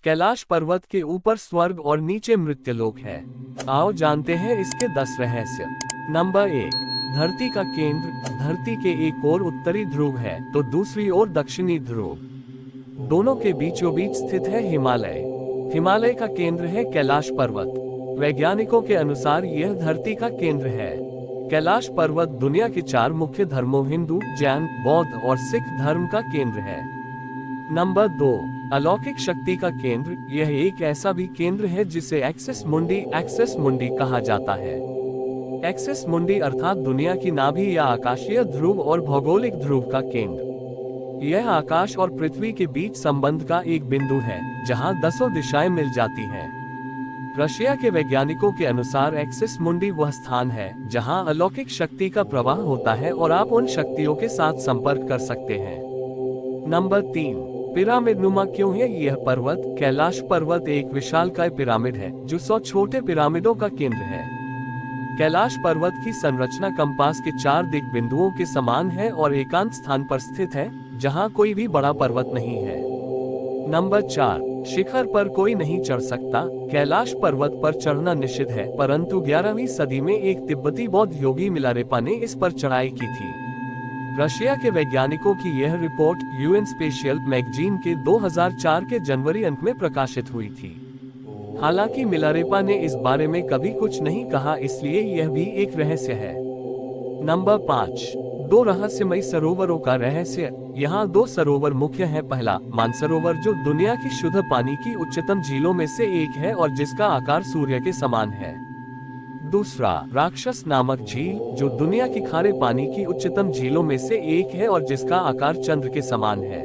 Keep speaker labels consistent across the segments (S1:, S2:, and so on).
S1: कैलाश पर्वत के ऊपर स्वर्ग और नीचे मृत्युलोक है। आओ जानते हैं इसके 10 रहस्य। नंबर 1, धरती का केंद्र। धरती के एक ओर उत्तरी ध्रुव है तो दूसरी ओर दक्षिणी ध्रुव। दोनों के बीचों बीच स्थित है हिमालय। हिमालय का केंद्र है कैलाश पर्वत। वैज्ञानिकों के अनुसार यह धरती का केंद्र है। कैलाश पर्वत दुनिया के 4 मुख्य धर्मों हिंदू, जैन, बौद्ध और सिख धर्म का केंद्र है। नंबर 2, अलौकिक शक्ति का केंद्र। यह एक ऐसा भी केंद्र है जिसे एक्सिस मुंडी कहा जाता है। एक्सिस मुंडी अर्थात दुनिया की नाभि या आकाशीय ध्रुव और भौगोलिक ध्रुव का केंद्र। यह आकाश और पृथ्वी के बीच संबंध का एक बिंदु है जहां 10 दिशाएं मिल जाती हैं। रशिया के वैज्ञानिकों के अनुसार एक्सिस मुंडी वह स्थान है जहां अलौकिक शक्ति का प्रवाह होता है और आप उन शक्तियों के साथ संपर्क कर सकते हैं। नंबर 3, पिरामिड नुमा क्यों है यह पर्वत? कैलाश पर्वत एक विशालकाय पिरामिड है जो 100 छोटे पिरामिडों का केंद्र है। कैलाश पर्वत की संरचना कंपास के 4 दिग्बिंदुओं के समान है और एकांत स्थान पर स्थित है जहां कोई भी बड़ा पर्वत नहीं है। नंबर 4, शिखर पर कोई नहीं चढ़ सकता। कैलाश पर्वत पर चढ़ना निषिद्ध है, परंतु 11वीं सदी में एक तिब्बती बौद्ध योगी मिलारेपा ने इस पर चढ़ाई की थी। रशिया के वैज्ञानिकों की यह रिपोर्ट यूएन स्पेशियल मैगजीन के 2004 के जनवरी अंक में प्रकाशित हुई थी। हालांकि मिलारेपा ने इस बारे में कभी कुछ नहीं कहा, इसलिए यह भी एक रहस्य है। नंबर 5, 2 रहस्यमयी सरोवरों का रहस्य। यहाँ 2 सरोवर मुख्य हैं। पहला, मानसरोवर जो दुनिया की शुद्ध पानी की उच्चतम झीलों में से एक है और जिसका आकार सूर्य के समान है। दूसरा, राक्षस नामक झील जो दुनिया की खारे पानी की उच्चतम झीलों में से एक है और जिसका आकार चंद्र के समान है।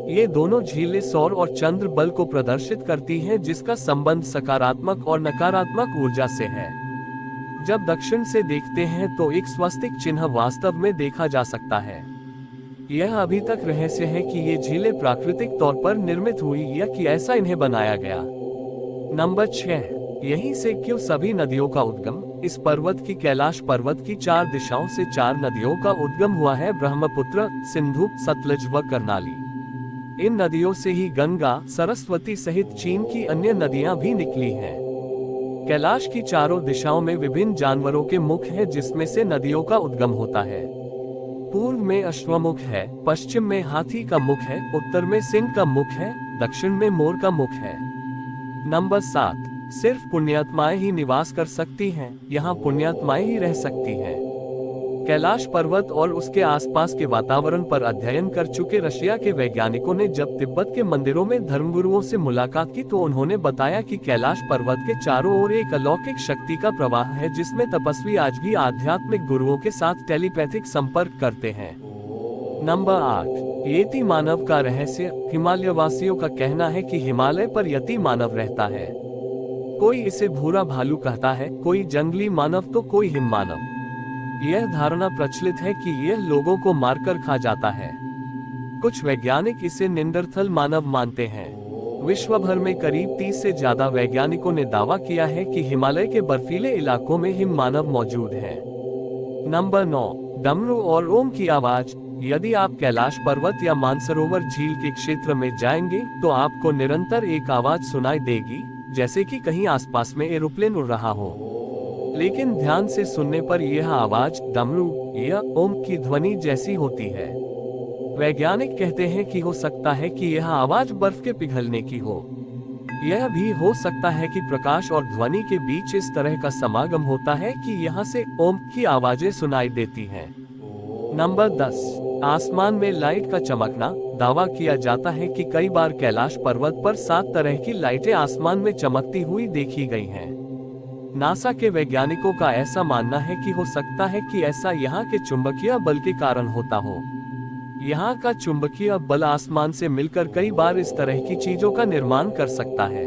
S1: ये दोनों झीलें सौर और चंद्र बल को प्रदर्शित करती हैं जिसका संबंध सकारात्मक और नकारात्मक ऊर्जा से है। जब दक्षिण से देखते हैं तो एक स्वस्तिक चिन्ह वास्तव में देखा जा सकता है। यह अभी तक रहस्य है कि ये झीलें प्राकृतिक तौर पर निर्मित हुई या कि ऐसा इन्हें बनाया गया। नंबर 6, यहीं से क्यों सभी नदियों का उद्गम? इस पर्वत की कैलाश पर्वत की 4 दिशाओं से 4 नदियों का उद्गम हुआ है, ब्रह्मपुत्र, सिंधु, सतलज व करनाली। इन नदियों से ही गंगा, सरस्वती सहित चीन की अन्य नदियां भी निकली हैं। कैलाश की चारों दिशाओं में विभिन्न जानवरों के मुख हैं जिसमें से नदियों का उद्गम होता है। पूर्व में अश्वमुख है, पश्चिम में हाथी का मुख है, उत्तर में सिंह का मुख है, दक्षिण में मोर का मुख है। नंबर 7, सिर्फ पुण्यात्माएं ही निवास कर सकती हैं। यहाँ पुण्यात्माएं ही रह सकती हैं। कैलाश पर्वत और उसके आसपास के वातावरण पर अध्ययन कर चुके रशिया के वैज्ञानिकों ने जब तिब्बत के मंदिरों में धर्मगुरुओं से मुलाकात की तो उन्होंने बताया कि कैलाश पर्वत के चारों ओर एक अलौकिक शक्ति का प्रवाह है जिसमें तपस्वी आज भी आध्यात्मिक गुरुओं के साथ टेलीपैथिक संपर्क करते हैं। नंबर 8, यति मानव का रहस्य। हिमालय वासियों का कहना है कि हिमालय पर यति मानव रहता है। कोई इसे भूरा भालू कहता है, कोई जंगली मानव तो कोई हिम मानव। यह धारणा प्रचलित है कि यह लोगों को मारकर खा जाता है। कुछ वैज्ञानिक इसे निंडरथल मानव मानते हैं। विश्व भर में करीब 30 से ज्यादा वैज्ञानिकों ने दावा किया है कि हिमालय के बर्फीले इलाकों में हिम मानव मौजूद हैं। नंबर 9, डमरू और ओम की आवाज। यदि आप कैलाश पर्वत या मानसरोवर झील के क्षेत्र में जाएंगे तो आपको निरंतर एक आवाज सुनाई देगी, जैसे कि कहीं आसपास में एरोप्लेन उड़ रहा हो। लेकिन ध्यान से सुनने पर यह आवाज डमरू या ओम की ध्वनि जैसी होती है। वैज्ञानिक कहते हैं कि हो सकता है कि यह आवाज बर्फ के पिघलने की हो। यह भी हो सकता है कि प्रकाश और ध्वनि के बीच इस तरह का समागम होता है कि यहाँ से ओम की आवाजें सुनाई देती हैं। नंबर 10, आसमान में लाइट का चमकना। दावा किया जाता है कि कई बार कैलाश पर्वत पर 7 तरह की लाइटें आसमान में चमकती हुई देखी गई हैं। नासा के वैज्ञानिकों का ऐसा मानना है कि हो सकता है कि ऐसा यहाँ के चुंबकीय बल के कारण होता हो। यहाँ का चुंबकीय बल आसमान से मिलकर कई बार इस तरह की चीजों का निर्माण कर सकता है।